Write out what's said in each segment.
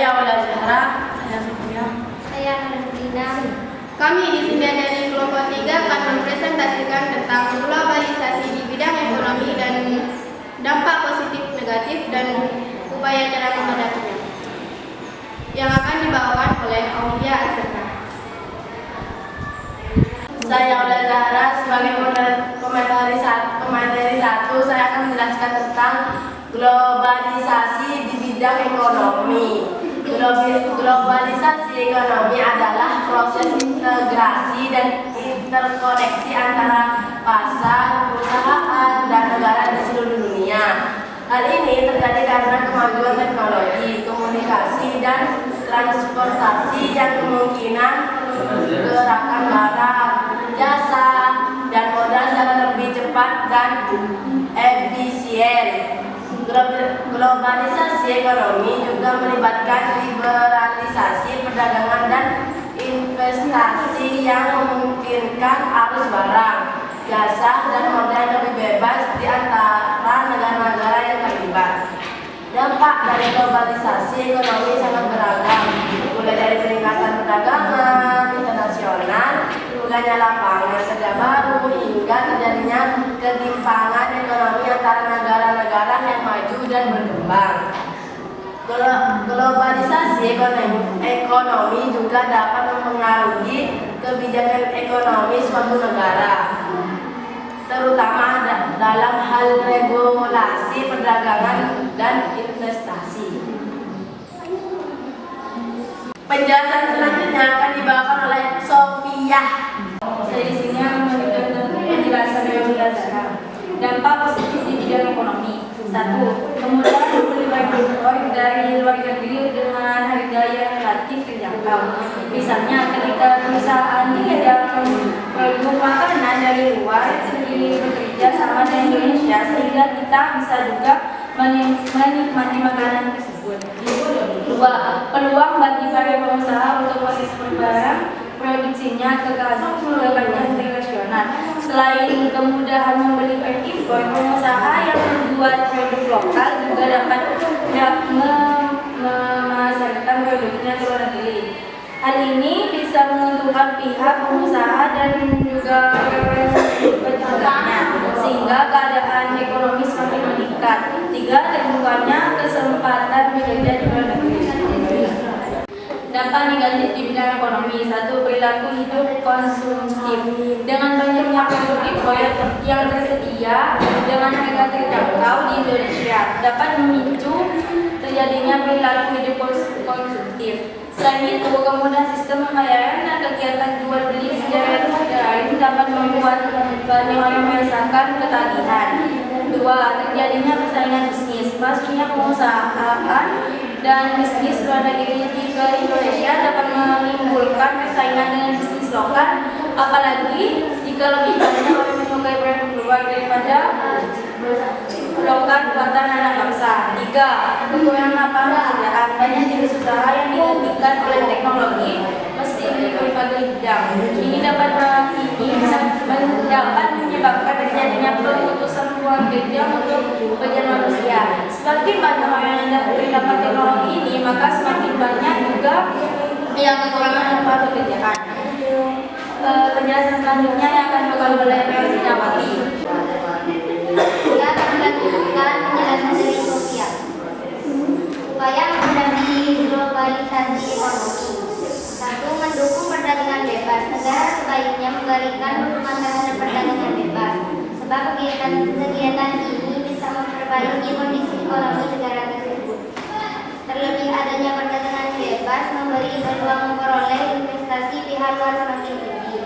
Saya Ola Zahra. Saya Sofia. Saya Nurhadina. Kami di sini dari kelompok 3 akan mempresentasikan tentang globalisasi di bidang ekonomi dan dampak positif, negatif, dan upaya cara menghadapinya. Yang akan dibawakan oleh Aulia Azhar. Saya Ola Zahra. Sebagai komentari satu, saya akan menjelaskan tentang globalisasi di bidang ekonomi. Globalisasi ekonomi adalah proses integrasi dan interkoneksi antara pasar, perusahaan, dan negara di seluruh dunia. Hal ini terjadi karena kemajuan teknologi, komunikasi, dan transportasi yang kemungkinan gerakan barang, jasa, dan modal secara lebih cepat dan efisien. Globalisasi ekonomi juga melibatkan liberalisasi perdagangan dan investasi yang memungkinkan arus barang, jasa, dan modal lebih bebas di antara negara-negara yang terlibat. Dampak dari globalisasi ekonomi sangat beragam, mulai dari peningkatan perdagangan internasional, dibukanya lapangan kerja baru, hingga terjadinya ketimpangan ekonomi antara negara-negara yang maju dan berkembang. Globalisasi ekonomi juga dapat mempengaruhi kebijakan ekonomi suatu negara, terutama dalam hal regulasi perdagangan dan investasi. Penjelasan selanjutnya akan dibawakan oleh Sofia. Saya di sini memberikan penjelasan dari Aulia Zahra. Dampak positif di bidang ekonomi. 1. Kemudahan membeli barang impor dari luar negeri dengan harga yang relatif terjangkau. Misalnya, ketika perusahaan yang produk makanan dari luar negeri bekerja sama dengan Indonesia, sehingga kita bisa juga menikmati makanan tersebut. 2. Peluang bagi para pengusaha untuk mengekspor barang produksinya ke kancah internasional. Selain kemudahan membeli barang impor, pengusaha yang membuat produk lokal juga dapat memasarkan produknya ke luar negeri. Hal ini bisa menguntungkan pihak pengusaha dan juga peternaknya, sehingga keadaan ekonomi semakin meningkat. 3. Terbukanya kesempatan bekerja di luar negeri. Dampak negatif di bidang ekonomi. 1. Perilaku hidup konsumtif. Dengan banyaknya produk impor yang tersedia dengan harga terjangkau di Indonesia dapat memicu terjadinya perilaku hidup konsumtif. Selain itu, kemudahan sistem pembayaran dan kegiatan jual beli secara daring dapat membuat banyak orang merasakan ketagihan. 2. Terjadinya persaingan bisnis. Masuknya pengusahaan dan bisnis luar negeri ke Indonesia dapat menimbulkan persaingan dengan bisnis lokal, apalagi jika lebih banyak orang menyukai produk luar daripada lokal buatan anak bangsa. 3. Kekurangan lapangan pekerjaan. Banyak jenis usaha yang digantikan oleh teknologi mesin di berbagai bidang. Ini dapat menyebabkan terjadinya pemutusan ruang kerja untuk pekerjaan manusia. Semakin banyak orang yang terdapat teknologi ini, maka semakin banyak juga yang kekurangan lapangan pekerjaan. Penjelasan selanjutnya yang akan dibawakan oleh Rosina Wati. Dia akan melanjutkan penjelasan dari Sofia. Upaya menghadapi globalisasi ekonomi. 1. Mendukung perdagangan bebas. Negara sebaiknya memberikan dukungan terhadap perdagangan bebas, sebab kegiatan ini bisa memperbaiki kondisi ekonomi negara tersebut. Terlebih adanya perdagangan bebas memberi peluang memperoleh investasi pihak luar semakin tinggi.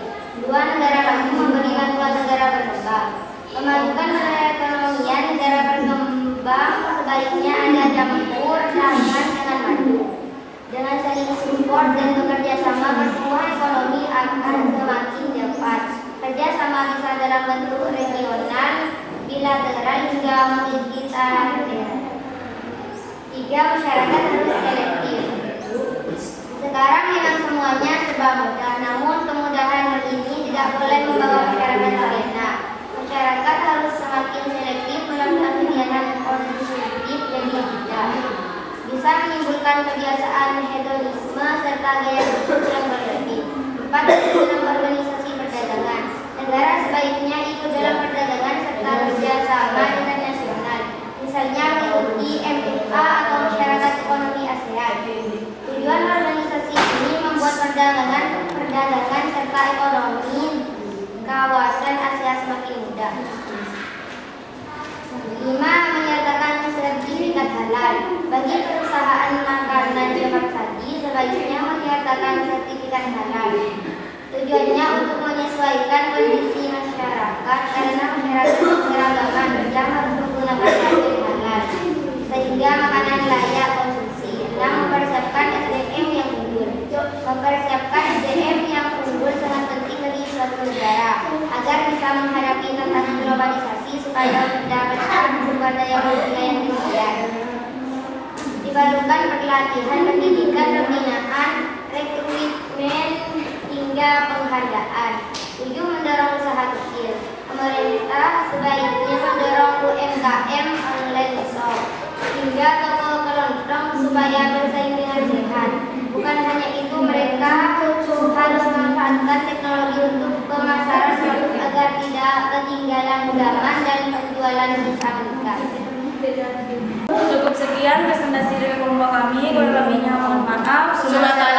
2. Negara maju memberi bantuan negara berkembang. Memajukan perekonomian negara berkembang sebaiknya ada campur tangan dengan maju. Dengan saling support dan bekerja sama, pertumbuhan ekonomi akan semakin cepat. Kerjasama bisa dalam bentuk regional, bilateral, hingga multilateral. 3. Masyarakat harus selektif. Sekarang memang semuanya serba mudah, namun kemudahan ini tidak boleh membawa masyarakat terlena. Masyarakat harus semakin selektif melakukan kegiatan konsumtif dan digital. Bisa menimbulkan kebiasaan kebiasaan hedonisme serta gaya hidup yang berlebih. 4. Dalam organisasi perdagangan, negara sebaiknya ikut dalam perdagangan serta kerjasama internasional, misalnya mengikuti MFA atau Masyarakat Ekonomi ASEAN. Tujuan organisasi ini membuat perdagangan serta ekonomi kawasan Asia semakin mudah. 5. Menyertakan sertifikat halal. Bagi perusahaan makanan cepat saji sebaiknya menyertakan sertifikat halal. Tujuannya untuk menyesuaikan kondisi masyarakat karena masyarakat beragama yang harus menggunakan label halal sehingga makanan layak konsumsi. 6. Mempersiapkan SDM yang unggul. Mempersiapkan SDM yang unggul sangat penting bagi suatu negara agar bisa menghadapi tantangan globalisasi supaya mendapatkan sumber daya manusia yang demikian. Diperlukan pelatihan, pendidikan, pembinaan, rekrutmen hingga penghargaan. 7. Mendorong usaha kecil. Pemerintah sebaiknya mendorong UMKM online shop hingga toko kelontong supaya bersaing dengan sehat. Bukan hanya itu, mereka harus memanfaatkan teknologi untuk pemasaran produk agar tidak ketinggalan zaman dan penjualan bisa meningkat. Cukup sekian presentasi dari kelompok kami. Kurang lebihnya mohon maaf. Terima kasih.